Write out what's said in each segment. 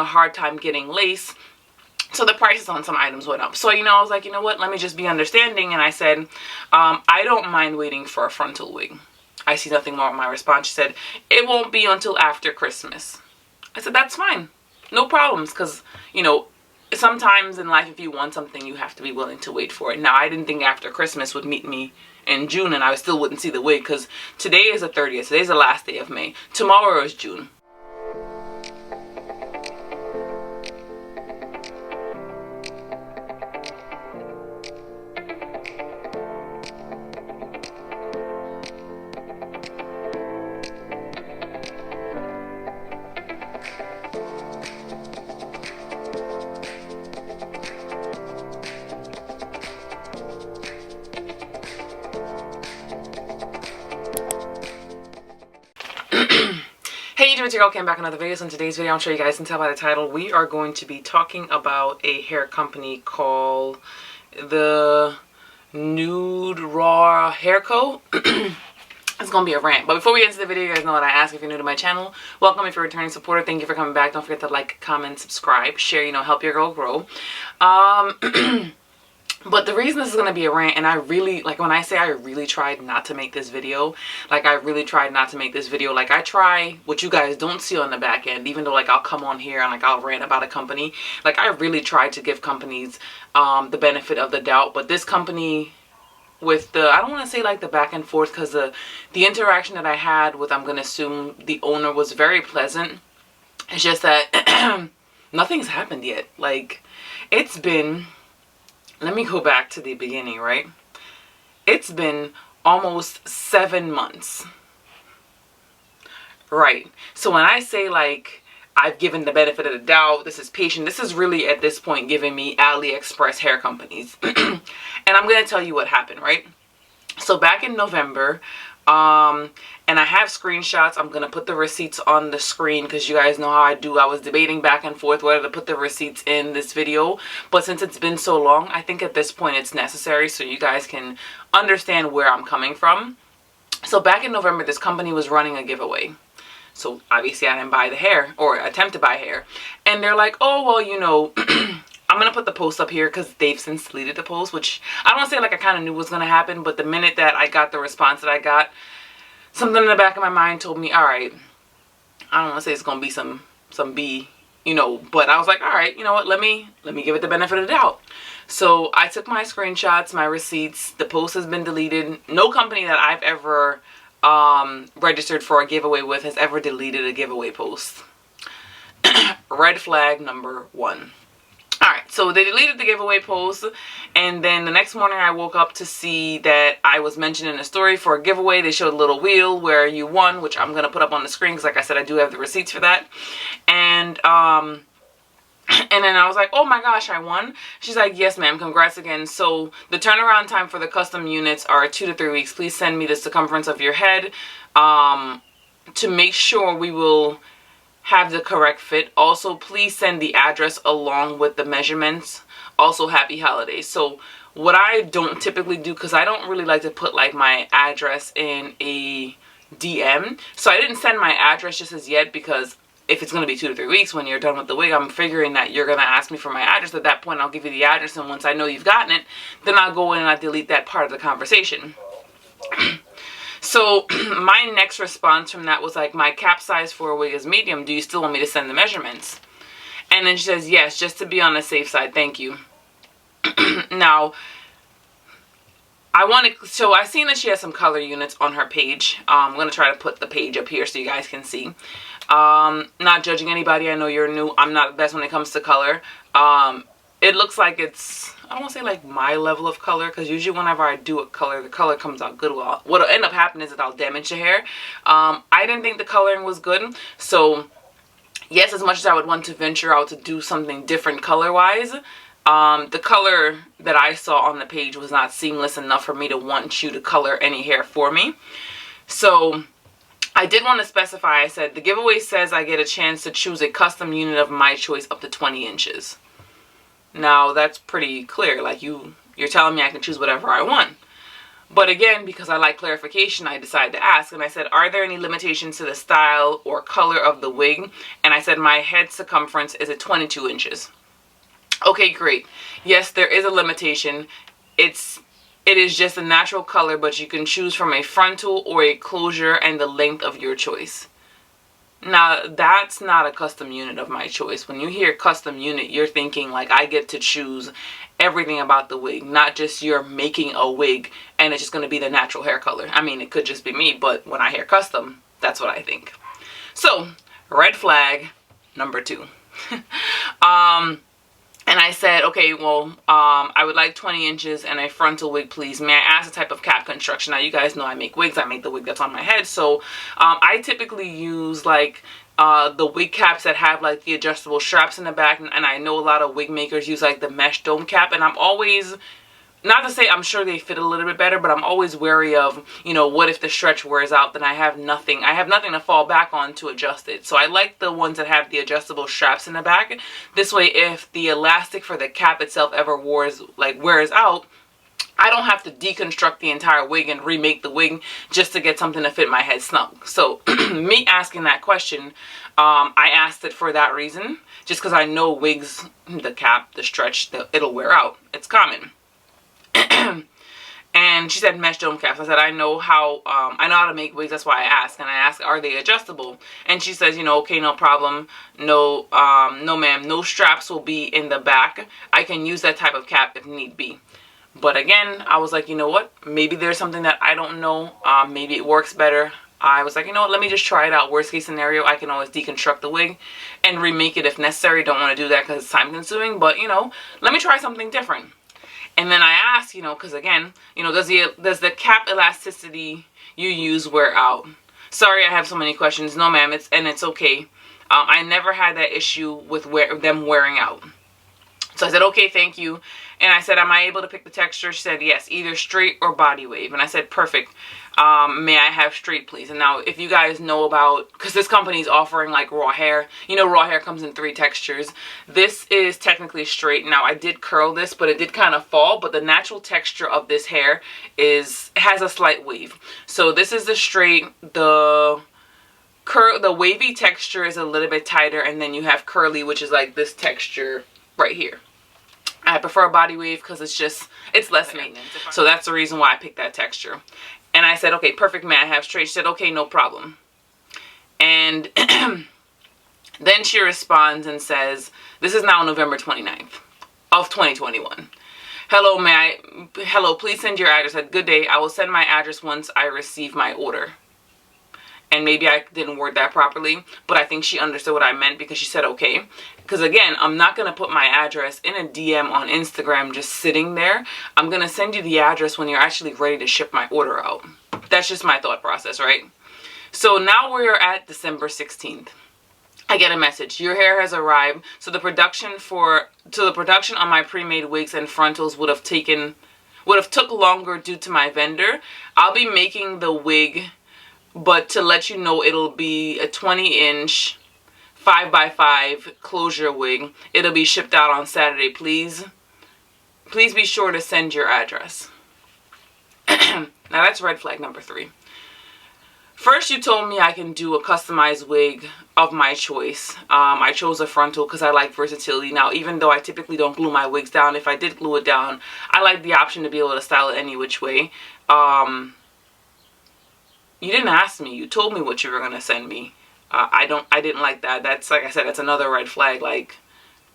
hard time getting lace. So the prices on some items went up. So, I was like, you know what, let me just be understanding. And I said, I don't mind waiting for a frontal wig. I see nothing wrong with my response. She said, it won't be until after Christmas. I said, that's fine. No problems. Because, sometimes in life, if you want something, you have to be willing to wait for it. Now, I didn't think after Christmas would meet me in June and I still wouldn't see the wig, because today is the 30th. Today's the last day of May. Tomorrow is June. Hey YouTube, it's your girl Cam back with another video. So in today's video, I'm sure you guys can tell by the title, we are going to be talking about a hair company called the Nude Raw Hair Co. It's going to be a rant. But before we get into the video, you guys know what I ask if you're new to my channel. Welcome if you're a returning supporter. Thank you for coming back. Don't forget to like, comment, subscribe, share, help your girl grow. But the reason this is going to be a rant, and I really, when I say I really tried not to make this video, I try, what you guys don't see on the back end, even though, I'll come on here and, I'll rant about a company, I really tried to give companies, the benefit of the doubt, but this company, with the, I don't want to say, the back and forth, because the interaction that I had with, I'm going to assume, the owner was very pleasant. It's just that nothing's happened yet. It's been... Let me go back to the beginning, right? It's been almost 7 months. Right. So when I say, I've given the benefit of the doubt, this is patient, this is really, at this point, giving me AliExpress hair companies. And I'm going to tell you what happened, right? So back in November, and I have screenshots. I'm going to put the receipts on the screen because you guys know how I do. I was debating back and forth whether to put the receipts in this video. But since it's been so long, I think at this point it's necessary so you guys can understand where I'm coming from. So back in November, this company was running a giveaway. So obviously I didn't buy the hair or attempt to buy hair. And they're like, oh, well, I'm going to put the post up here because they've since deleted the post, which I don't want to say I kind of knew was going to happen. But the minute that I got the response that I got, something in the back of my mind told me, all right, I don't want to say it's going to be some B, but I was like, all right, you know what, let me give it the benefit of the doubt. So I took my screenshots, my receipts, the post has been deleted. No company that I've ever registered for a giveaway with has ever deleted a giveaway post. Red flag number 1. Alright, so they deleted the giveaway post, and then the next morning I woke up to see that I was mentioned in a story for a giveaway. They showed a little wheel where you won, which I'm going to put up on the screen because, like I said, I do have the receipts for that. And then I was like, oh my gosh, I won. She's like, yes ma'am, congrats again. So the turnaround time for the custom units are 2 to 3 weeks. Please send me the circumference of your head to make sure we will have the correct fit. Also, please send the address along with the measurements. Also, happy holidays. So what I don't typically do, because I don't really like to put my address in a DM, so I didn't send my address just as yet, because if it's going to be 2 to 3 weeks when you're done with the wig, I'm figuring that you're going to ask me for my address. At that point, I'll give you the address, and once I know you've gotten it, then I'll go in and I delete that part of the conversation. So my next response from that was my cap size for a wig is medium. Do you still want me to send the measurements? And then she says, yes, just to be on the safe side. Thank you. Now, so I've seen that she has some color units on her page. I'm going to try to put the page up here so you guys can see. Not judging anybody. I know you're new. I'm not the best when it comes to color. It looks like it's, I don't want to say my level of color, because usually whenever I do a color, the color comes out good. Well, what'll end up happening is that I'll damage the hair. I didn't think the coloring was good. So yes, as much as I would want to venture out to do something different color-wise, the color that I saw on the page was not seamless enough for me to want you to color any hair for me. So I did want to specify, I said, the giveaway says I get a chance to choose a custom unit of my choice up to 20 inches. Now, that's pretty clear. You're telling me I can choose whatever I want. But again, because I like clarification, I decided to ask. And I said, are there any limitations to the style or color of the wig? And I said, my head circumference is at 22 inches. Okay, great. Yes, there is a limitation. It is just a natural color, but you can choose from a frontal or a closure and the length of your choice. Now, that's not a custom unit of my choice. When you hear custom unit, you're thinking like I get to choose everything about the wig, not just you're making a wig and it's just going to be the natural hair color. I mean, it could just be me, but when I hear custom, that's what I think. So, red flag number 2. And I said, okay, well, I would like 20 inches and a frontal wig, please. May I ask the type of cap construction? Now, you guys know I make wigs. I make the wig that's on my head. So I typically use like the wig caps that have like the adjustable straps in the back. And I know a lot of wig makers use like the mesh dome cap. And I'm always, not to say I'm sure they fit a little bit better, but I'm always wary of, you know, what if the stretch wears out, then I have nothing to fall back on to adjust it. So I like the ones that have the adjustable straps in the back. This way, if the elastic for the cap itself ever wears out, I don't have to deconstruct the entire wig and remake the wig just to get something to fit my head snug. So me asking that question, I asked it for that reason, just because I know wigs, the cap, the stretch, it'll wear out. It's common. And she said mesh dome caps. I said, I know how to make wigs. That's why I asked. And I asked, are they adjustable? And she says, you know, okay, no problem. No, no ma'am, no straps will be in the back. I can use that type of cap if need be. But again, I was like, you know what? Maybe there's something that I don't know. Maybe it works better. I was like, you know what? Let me just try it out. Worst case scenario, I can always deconstruct the wig and remake it if necessary. Don't want to do that because it's time consuming. But, you know, let me try something different. And then I asked, you know, because again, you know, does the cap elasticity you use wear out? Sorry, I have so many questions. No, ma'am, it's okay. I never had that issue with them wearing out. So I said, okay, thank you. And I said, am I able to pick the texture? She said, yes, either straight or body wave. And I said, perfect. May I have straight, please? And now, if you guys know about, because this company is offering like raw hair. You know, raw hair comes in 3 textures. This is technically straight. Now, I did curl this, but it did kind of fall. But the natural texture of this hair has a slight wave. So this is the straight. The wavy texture is a little bit tighter. And then you have curly, which is like this texture right here. I prefer a body wave because it's less maintenance. So that's the reason why I picked that texture. And I said, okay, perfect, may I have straight? She said, okay, no problem. And then she responds and says, this is now November 29th of 2021. Hello, please send your address. I said, good day. I will send my address once I receive my order. And maybe I didn't word that properly, but I think she understood what I meant because she said, okay. Because again, I'm not going to put my address in a DM on Instagram just sitting there. I'm going to send you the address when you're actually ready to ship my order out. That's just my thought process, right? So now we're at December 16th. I get a message. Your hair has arrived. So the production on my pre-made wigs and frontals would have took longer due to my vendor. I'll be making the wig, but to let you know, it'll be a 20-inch 5x5 closure wig. It'll be shipped out on Saturday. Please be sure to send your address. Now that's red flag number 3. First, you told me I can do a customized wig of my choice. I chose a frontal because I like versatility. Now, even though I typically don't glue my wigs down, if I did glue it down, I like the option to be able to style it any which way. You didn't ask me. You told me what you were going to send me. I didn't like that. That's, like I said, that's another red flag. Like,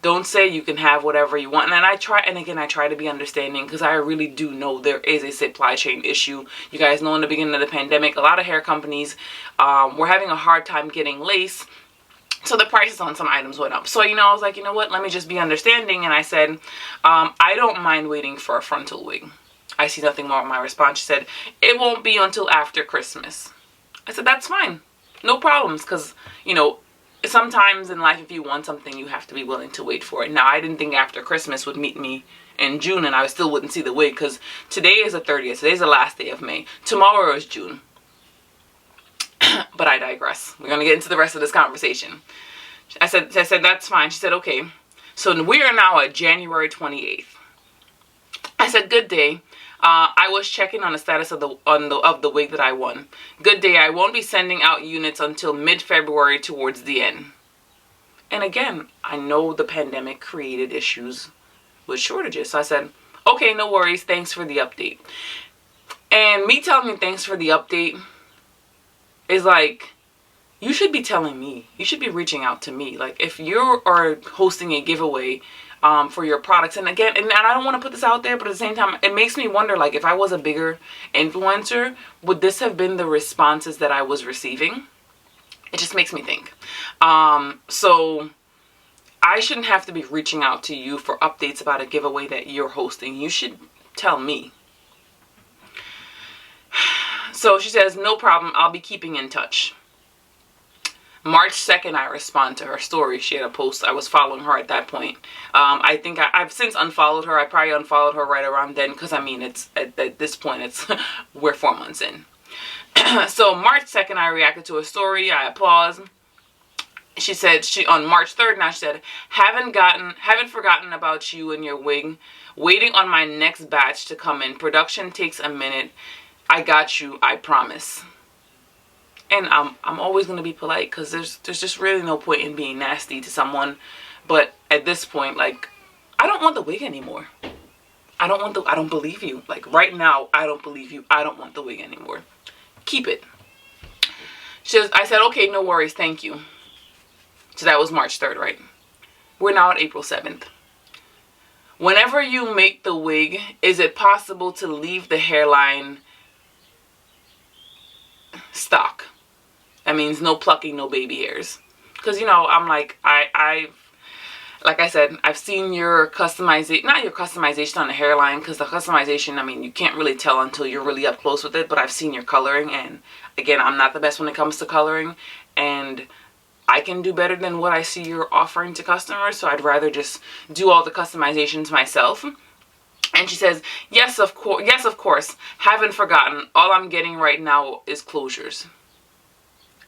don't say you can have whatever you want. And then I try to be understanding because I really do know there is a supply chain issue. You guys know in the beginning of the pandemic, a lot of hair companies were having a hard time getting lace. So the prices on some items went up. So, you know, I was like, you know what? Let me just be understanding. And I said, I don't mind waiting for a frontal wig. I see nothing wrong with my response. She said, it won't be until after Christmas. I said, that's fine. No problems. Because, you know, sometimes in life, if you want something, you have to be willing to wait for it. Now, I didn't think after Christmas would meet me in June and I still wouldn't see the wig because today is the 30th. Today's the last day of May. Tomorrow is June. But I digress. We're going to get into the rest of this conversation. I said, that's fine. She said, okay. So we are now at January 28th. I said, good day. I was checking on the status of the wig that I won. Good day. I won't be sending out units until mid-February towards the end. And again, I know the pandemic created issues with shortages. So I said, okay, no worries. Thanks for the update. And me telling you thanks for the update is like, you should be telling me. You should be reaching out to me. Like, if you are hosting a giveaway for your products, and again, and I don't want to put this out there, but at the same time, it makes me wonder, like, if I was a bigger influencer, would this have been the responses that I was receiving? It just makes me think. So I shouldn't have to be reaching out to you for updates about a giveaway that you're hosting. You should tell me. So she says, no problem. I'll be keeping in touch. March 2nd, I respond to her story. She had a post. I was following her at that point. I think I've since unfollowed her. I probably unfollowed her right around then, because I mean, it's at this point, it's we're 4 months in. So March 2nd, I reacted to a story. I applaud. She said, on March 3rd now, she said, haven't forgotten about you and your wig. Waiting on my next batch to come in. Production takes a minute. I got you, I promise. And I'm always going to be polite, because there's just really no point in being nasty to someone. But at this point, like, I don't want the wig anymore. I don't believe you. Like, right now, I don't believe you. I don't want the wig anymore. Keep it. I said, okay, no worries, thank you. So that was March 3rd, right? We're now at April 7th. Whenever you make the wig, is it possible to leave the hairline stock? That means no plucking, no baby hairs. Because, you know, I'm like, like I said, I've seen your customization, not your customization on the hairline, because the customization, I mean, you can't really tell until you're really up close with it, but I've seen your coloring, and again, I'm not the best when it comes to coloring, and I can do better than what I see you're offering to customers, so I'd rather just do all the customizations myself. And she says, yes, of course, haven't forgotten. All I'm getting right now is closures.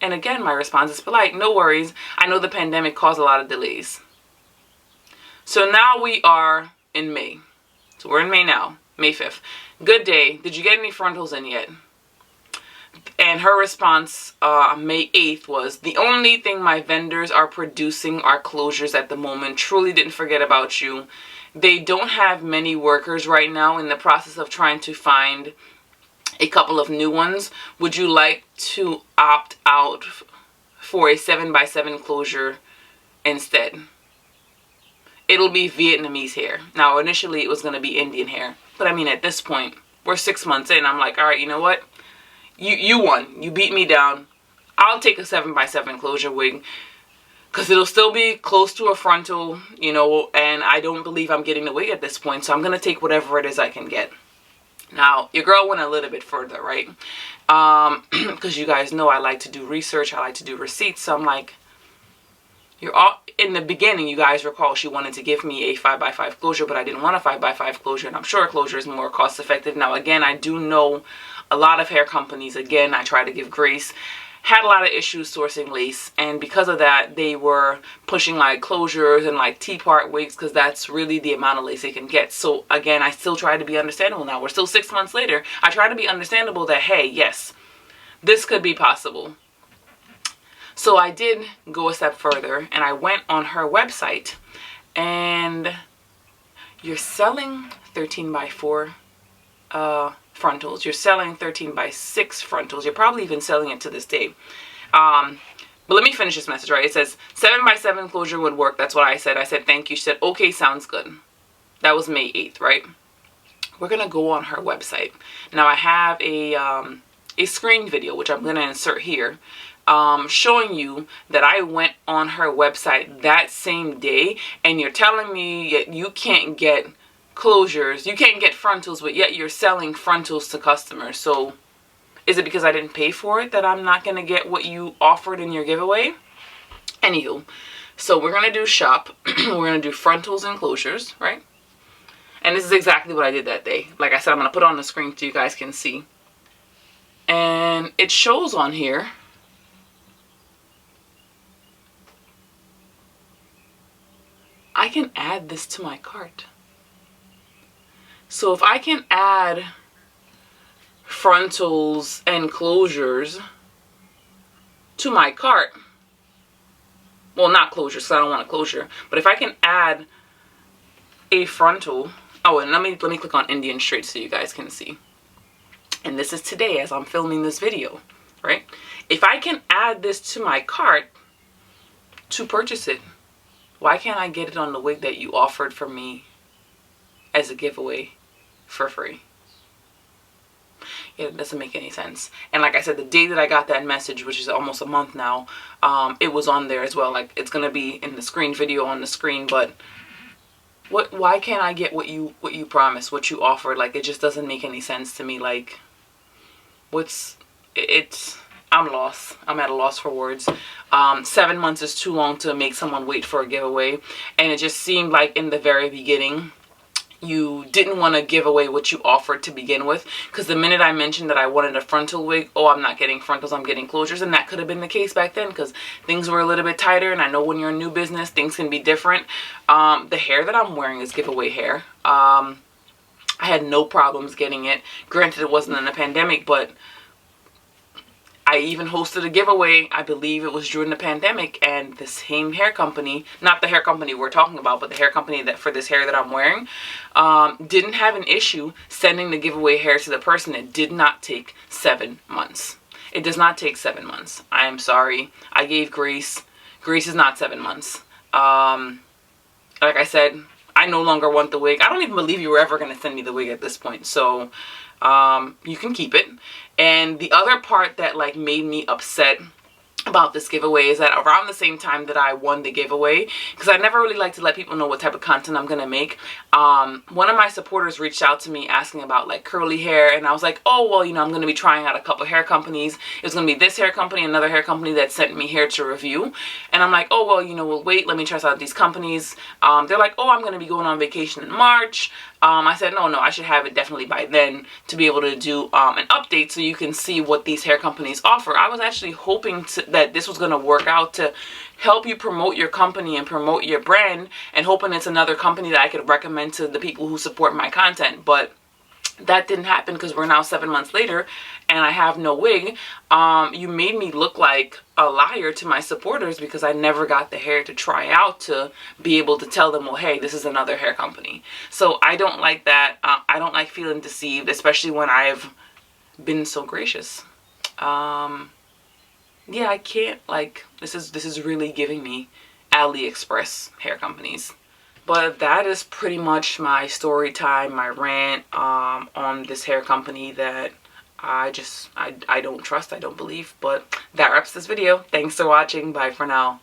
And again, my response is polite. No worries. I know the pandemic caused a lot of delays. So now we are in May. So we're in May now, May 5th. Good day. Did you get any frontals in yet? And her response, May 8th, was, the only thing my vendors are producing are closures at the moment. Truly didn't forget about you. They don't have many workers right now, in the process of trying to find a couple of new ones. Would you like to opt out for a 7x7 closure instead? It'll be Vietnamese hair. Now, initially it was going to be Indian hair, but I mean, at this point, we're 6 months in. I'm like, all right, you know what? You won. You beat me down. I'll take a 7x7 closure wig, because it'll still be close to a frontal, you know, and I don't believe I'm getting the wig at this point, so I'm going to take whatever it is I can get. Now, your girl went a little bit further, right? Because you guys know I like to do research. I like to do receipts. So I'm like, in the beginning, you guys recall, she wanted to give me a 5x5 closure, but I didn't want a 5x5 closure, and I'm sure a closure is more cost effective. Now, again, I do know a lot of hair companies, again, I try to give grace, had a lot of issues sourcing lace, and because of that, they were pushing like closures and like T-part wigs, because that's really the amount of lace they can get. So again, I still try to be understandable. Now we're still 6 months later. I try to be understandable that, hey, yes, this could be possible. So I did go a step further, and I went on her website, and you're selling 13x4 frontals. You're selling 13x6 frontals. You're probably even selling it to this day. But let me finish this message, right? It says 7x7 closure would work. That's what I said. I said, thank you. She said, okay, sounds good. That was May 8th, right? We're going to go on her website. Now I have a screen video, which I'm going to insert here, showing you that I went on her website that same day, and you're telling me that you can't get closures, you can't get frontals, but yet you're selling frontals to customers. So is it because I didn't pay for it that I'm not going to get what you offered in your giveaway? Anywho, so we're going to do shop. We're going to do frontals and closures, right? And this is exactly what I did that day. Like I said, I'm going to put it on the screen so you guys can see. And it shows on here I can add this to my cart. So if I can add frontals and closures to my cart, well, not closures because I don't want a closure, but if I can add a frontal, oh, and let me click on Indian straight so you guys can see. And this is today as I'm filming this video, right? If I can add this to my cart to purchase it, why can't I get it on the wig that you offered for me as a giveaway for free? It doesn't make any sense. And like I said, the day that I got that message, which is almost a month now, it was on there as well. Like, it's gonna be in the screen video on the screen, but why can't I get what you promised, what you offered? Like, it just doesn't make any sense to me. Like, I'm lost. I'm at a loss for words. 7 months is too long to make someone wait for a giveaway, and it just seemed like in the very beginning you didn't want to give away what you offered to begin with, because the minute I mentioned that I wanted a frontal wig, oh, I'm not getting frontals, I'm getting closures. And that could have been the case back then because things were a little bit tighter, and I know when you're a new business things can be different. The hair that I'm wearing is giveaway hair. I had no problems getting it. Granted, it wasn't in the pandemic, but I even hosted a giveaway, I believe it was during the pandemic, and the same hair company, not the hair company we're talking about, but the hair company that for this hair that I'm wearing, didn't have an issue sending the giveaway hair to the person. It did not take 7 months. It does not take 7 months. I am sorry. I gave grace. Grace is not 7 months. Like I said, I no longer want the wig. I don't even believe you were ever going to send me the wig at this point. So you can keep it. And the other part that like made me upset about this giveaway is that around the same time that I won the giveaway, because I never really like to let people know what type of content I'm gonna make, one of my supporters reached out to me asking about like curly hair, and I was like, oh well, you know, I'm gonna be trying out a couple hair companies. It was gonna be this hair company, another hair company that sent me hair to review, and I'm like, oh well, you know, we'll wait, let me try out these companies. They're like, oh, I'm gonna be going on vacation in March. I said, no, I should have it definitely by then to be able to do an update so you can see what these hair companies offer. I was actually hoping that this was going to work out to help you promote your company and promote your brand, and hoping it's another company that I could recommend to the people who support my content. But that didn't happen because we're now 7 months later and I have no wig. You made me look like a liar to my supporters because I never got the hair to try out to be able to tell them, well, hey, this is another hair company. So I don't like that. I don't like feeling deceived, especially when I've been so gracious. Yeah, I can't, like, this is really giving me AliExpress hair companies. But that is pretty much my story time, my rant on this hair company that I don't trust, I don't believe. But that wraps this video. Thanks for watching. Bye for now.